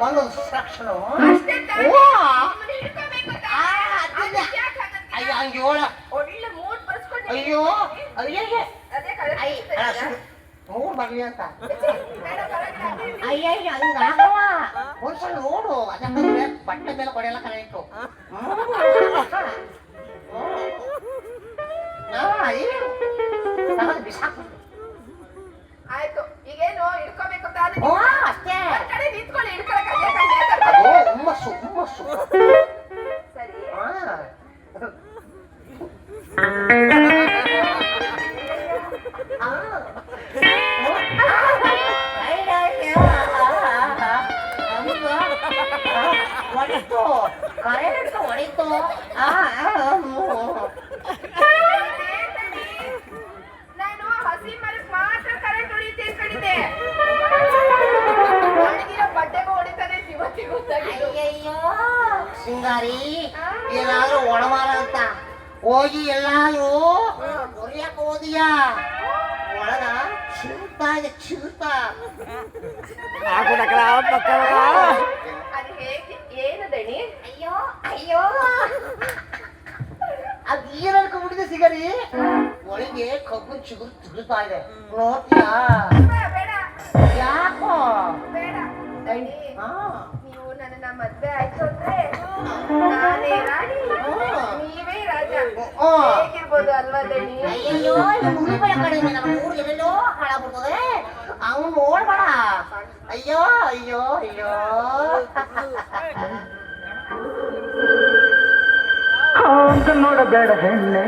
ಒಂದು ಸಾಕ್ಷನು ಅಷ್ಟೇ ತಾನೇ? ಓ ನಿಮ್ಮನ್ನ ಹಿಡ್ಕೋಬೇಕು ತಾನೇ? ಅದಕ್ಕೆ ಯಾಕ್ ಹಾಗಂತೀಯ? ಅಯ್ಯೋ ಹಂಗೆ ಹೇಳ ಒಳ್ಳೆ ಮೂಡ್ ಬರ್ಸ್ಕೊಂಡು ಅಯ್ಯೋ ಅಯ್ಯಯ್ಯ ಅದೇ ಕರೆ ಮೂರು ಬರ್ಲಿ ಅಂತ ಬೇಡ ಪರವಾಗಿಲ್ಲ, ಅದೇ ಇರ್ಲಿ. ಅಯ್ಯಯ್ಯ ಹಂಗಾಗವ ಒಂದ್ಸಲ ನೋಡು ಅದಕ್ಕೆ ಬಟ್ಟೆ ಮೇಲೆ ಕೊಡೆಯಲ್ಲ ಕರೆ ಇಟ್ಟು ಬಿಸಾಕು ಆಯ್ತು ಈಗೇನು ಹಿಡ್ಕೋಬೇಕು ತಾನೇ? ಓ ಅಷ್ಟೇ ಒಂದ್ ಕಡೆ ನಿಂತ್ಕೊಳ್ಳಿ, ಹಿಡ್ಕೊಳಕ್ ಅದೇ ಅದು ಹುಮ್ಮಸ್ಸು ಹುಮ್ಮಸ್ಸು ಸರಿ. ಹೊಡಿತು ಕರೆಂಟ್ ಹೊಡಿತು ನಾನು ಹಸಿ ಮರಕ್ ಮಾತ್ರ ಕರೆಂಟ್ ಹೊಡಿಯುತ್ತೆ ಅನ್ಕೊಂಡಿದ್ದೆ. ಒಣಗಿರೋ ಬಟ್ಟೆಗೂ ಹೊಡಿತಾನೆ ಇವತ್ತಿಗೆ ಗೊತ್ತಾಗಿದ್ದು. ಅಯ್ಯಯ್ಯೋ ಸಿಂಗಾರಿ ಏನಾದ್ರೂ ಒಣಮಾರ ಅಂತ ಹೋಗಿ ಎಲ್ಲಾರು ಹೊರಿಯಕ್ ಹೋದಿಯಾ ಒಳಗ ಚಿರುತಾ ಇದೆ ಚಿರುತಾ ಅದು ಹೇಗೆ ಏನು ದಣಿ? ಅಯ್ಯೋ ಅಯ್ಯೋ ಅದ್ ಏನಕ್ಕೆ ಬಿಡಿದೆ ಸಿಗರಿ ಒಳಗೆ ಕಬ್ಬು ಚಿಗುರ್ತಾ ಇದೆ ನೋಡ್ತೀಯಾ ಬೇಡ ಯಾಕೋ ಬೇಡ ದಣಿ. ಹಾ ನೀವು ನನ್ನ ಮದ್ವೆ ಆಯ್ತು ಅಂದ್ರೆ ನಾನೇ ರಾಣಿ, ನೀವೇ ರಾಜ. ಹೇಗಿರ್ಬೋದು ಅಲ್ವಾ ದಣಿ? ಅಯ್ಯಯ್ಯೋ ಉಳಿಬೇಡ ಕಡಿಮೆ ನಮ್ಮ ಊರು ಎಲ್ಲೆಲ್ಲೋ ಹಾಳಾಗ್ಬಿಡ್ತದೆ ಅವನು ನೋಡ್ಬೇಡ ಅಯ್ಯೋ ಅಯ್ಯೋ ಅಯ್ಯೋ ನೋಡಬೇಡ ಹೆಣ್ಣೆ